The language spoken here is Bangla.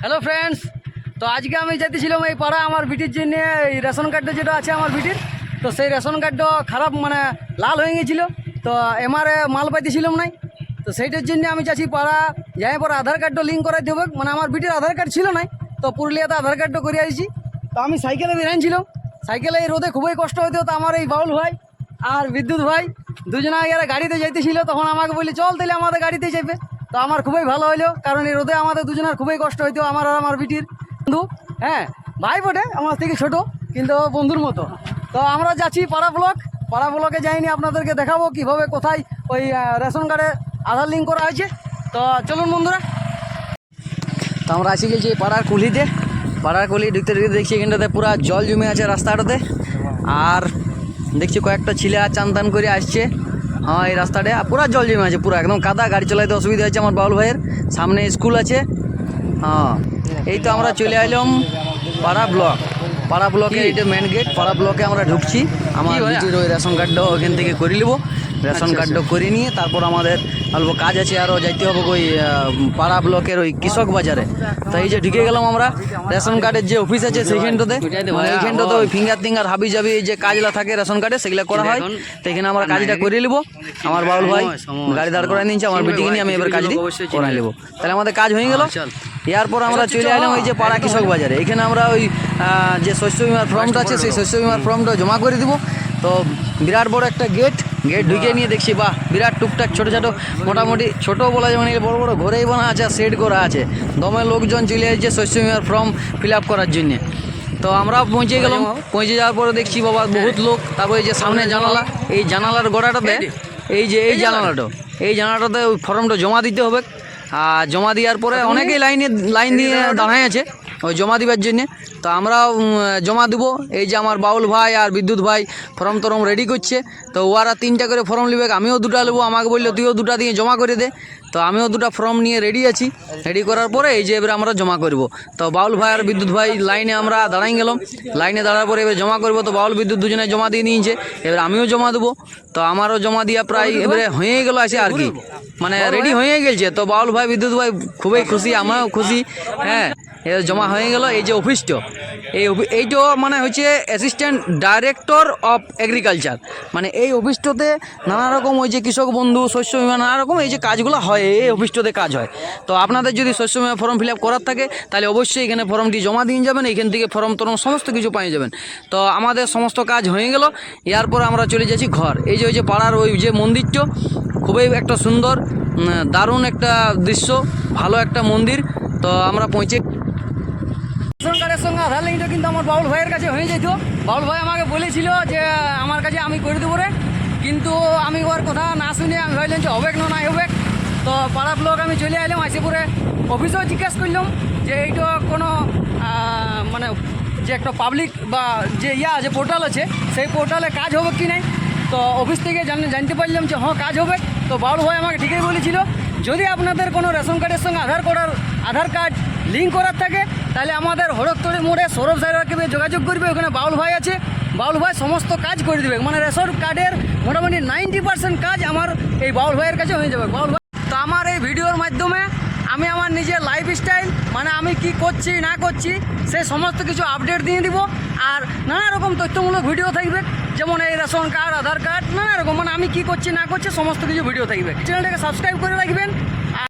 হ্যালো ফ্রেন্ডস, তো আজকে আমি যেতেছিলাম এই পাড়া আমার বিটির জন্য। এই রেশন কার্ডটা যেটা আছে আমার বিটির, তো সেই রেশন কার্ডটা খারাপ মানে লাল হয়ে গেছিল, তো এমআরএ মাল পাইতেছিলাম নাই। তো সেইটার জন্য আমি চাচ্ছি পাড়া যাই পরে আধার কার্ডটা লিঙ্ক করাই দেবো। মানে আমার বিটির আধার কার্ড ছিল নাই, তো পুরুলিয়াতে আধার কার্ডটা করে আসছি। তো আমি সাইকেলে বেরাইছিলাম, সাইকেলে এই রোদে খুবই কষ্ট হইতো। তো আমার এই বাউল ভাই আর বিদ্যুৎ ভাই দুজনে এরা গাড়িতে যাইতেছিল, তখন আমাকে বলি চল তাহলে আমাদের গাড়িতে যাবে। তো আমার খুবই ভালো হইলো, কারণ এই রোদে আমাদের দুজনের খুবই কষ্ট হইতো, আমার আর আমার বিটির। বন্ধু, হ্যাঁ ভাই বটে, আমার থেকে ছোট কিন্তু বন্ধুর মতো। তো আমরা যাচ্ছি পাড়া ব্লকে যাইনি, আপনাদেরকে দেখাবো কিভাবে কোথায় ওই রেশন কার্ডে আধার লিঙ্ক করা হয়েছে। তো চলুন বন্ধুরা, তো আমরা আসি গেছি পাড়ার কুলিতে। পাড়ার কুলি ঢুকতে ঢুকতে দেখছি এখানটাতে পুরো জল জমে আছে রাস্তাটাতে, আর দেখছি কয়েকটা ছেলে চান টান করে আসছে। হ্যাঁ, এই রাস্তাটা পুরো জল জমে আছে, পুরো একদম কাদা, গাড়ি চালাইতে অসুবিধা হচ্ছে আমার বাউল ভাইয়ের। সামনে স্কুল আছে। হ্যাঁ, এই তো আমরা চলে এলাম পাড়া ব্লকে, এইটা মেন গেট। পাড়া ব্লকে আমরা ঢুকছি। আমার বিটির ওই রেশন কার্ডটাও ওইখান থেকে করে নেবো। রেশন কার্ডটা করে নিয়ে তারপর আমাদের অল্প কাজ আছে, আরও যাইতে হবে ওই পাড়া ব্লকের ওই কৃষক বাজারে। তো এই যে ঢুকে গেলাম আমরা রেশন কার্ডের যে অফিস আছে সেইখানটাতে। এইখানটাতে ওই ফিঙ্গার হাবি যাবি যে কাজগুলো থাকে রেশন কার্ডে সেগুলো করা হয়। তো এখানে আমরা কাজটা করে নেবো। আমার বাউল ভাই গাড়ি দাঁড় করাই নিয়েছে, আমার বিটিকে নিয়ে আমি এবার কাজটি করাই নেবো। তাহলে আমাদের কাজ হয়ে গেল। এরপর আমরা চলে এলাম ওই যে পাড়া কৃষক বাজারে। এখানে আমরা ওই যে শস্য বিমার ফর্মটা আছে সেই শস্য বিমার ফর্মটা জমা করে দিব। তো বিরাট বড় একটা গেট ঢুকে নিয়ে দেখছি বাহ, বিরাট টুকটাক ছোটো মোটামুটি ছোটো বলা যায়, মানে বড় বড় ঘরেই বানা আছে, সেট করা আছে। দমে লোকজন চলে আসছে শস্য বিমার ফর্ম ফিল আপ করার জন্যে। তো আমরা পৌঁছে গেলাম। পৌঁছে যাওয়ার পরে দেখছি বাবা বহুত লোক। তারপরে এই যে সামনে জানালা, এই জানালার গোড়াটাতে এই জানালাটাতে ওই ফর্মটা জমা দিতে হবে। আর জমা দেওয়ার পরে অনেকেই লাইন দিয়ে দাঁড়ায় আছে ওই জমা দিবার জন্যে। তো আমরাও জমা দেবো। এই যে আমার বাউল ভাই আর বিদ্যুৎ ভাই ফর্ম টরম রেডি করছে। তো ওরা 3টা করে ফর্ম নেবে, আমিও 2টা নেবো। আমাকে বললো তুইও 2টা দিয়ে জমা করে দে। তো আমিও 2টা ফর্ম নিয়ে রেডি আছি। রেডি করার পরে এই যে এবার আমরা জমা করব। তো বাউল ভাই আর বিদ্যুৎ ভাই লাইনে আমরা দাঁড়াই গেলাম। লাইনে দাঁড়ার পরে এবার জমা করবো। তো বাউল বিদ্যুৎ দুজনে জমা দিয়ে নিয়েছে, এবার আমিও জমা দেবো। তো আমারও জমা দিয়া প্রায় এবারে হয়ে গেল আছে আর কি, মানে রেডি হয়ে গেছে। তো বাউল ভাই বিদ্যুৎ ভাই খুবই খুশি, আমরাও খুশি। হ্যাঁ, জমা হয়ে গেল। এই যে অফিসটা, এইটা মানে হচ্ছে অ্যাসিস্ট্যান্ট ডাইরেক্টর অফ এগ্রিকালচার। মানে এই অফিসটাতে নানা রকম ওই যে কৃষক বন্ধু, শস্য বিমা, নানা রকম এই যে কাজগুলো হয় এই অফিসটাতে কাজ হয়। তো আপনাদের যদি শস্য বিমা ফর্ম ফিল আপ করার থাকে তাহলে অবশ্যই এখানে ফর্মটি জমা দিয়ে যাবেন। এখান থেকে ফর্ম টরম সমস্ত কিছু পেয়ে যাবেন। তো আমাদের সমস্ত কাজ হয়ে গেল। এরপর আমরা চলে যাচ্ছি ঘর। এই যে পাড়ার ওই যে মন্দিরটা খুবই একটা সুন্দর, দারুণ একটা দৃশ্য, ভালো একটা মন্দির। তো আমরা পৌঁছে রেশন কার্ডের সঙ্গে আধার লিঙ্কটা কিন্তু আমার বাউল ভাইয়ের কাছে হয়ে যেত। বাউল ভাই আমাকে বলেছিল যে আমার কাছে আমি করে দেবো রে, কিন্তু আমি ওর কথা না শুনে আমি ভাবলাম যে হবে না নাই হবে। তো পাড়া ব্লক আমি চলে এলাম, আসে পরে অফিসেও জিজ্ঞাসা করলাম যে এইটা কোনো মানে যে একটা পাবলিক বা যে যে পোর্টাল আছে সেই পোর্টালে কাজ হবে কি নাই। তো অফিস থেকে জানতে পারলাম যে হ্যাঁ কাজ হবে। তো বাউল ভাই আমাকে ঠিকই বলেছিল, যদি আপনাদের কোনো রেশন কার্ডের সঙ্গে আধার কার্ড লিঙ্ক করার থাকে তাহলে আমাদের হরকতলি মোড়ে সৌরভ সাহেবকে যোগাযোগ করবে। ওখানে বাউল ভাই আছে, বাউল ভাই সমস্ত কাজ করে দেবে। মানে রেশন কার্ডের মোটামুটি 90% কাজ আমার এই বাউল ভাইয়ের কাছে হয়ে যাবে। বাউল ভাই, তো আমার এই ভিডিওর মাধ্যমে আমি আমার নিজের লাইফস্টাইল, মানে আমি কি করছি না করছি সেই সমস্ত কিছু আপডেট দিয়ে দিব। আর নানা রকম তথ্যমূলক ভিডিও থাকবে, যেমন এই রেশন কার্ড, আধার কার্ড, নানা রকম মানে আমি কি করছি না করছি সমস্ত কিছু ভিডিও থাকবে। চ্যানেলটাকে সাবস্ক্রাইব করে রাখবেন।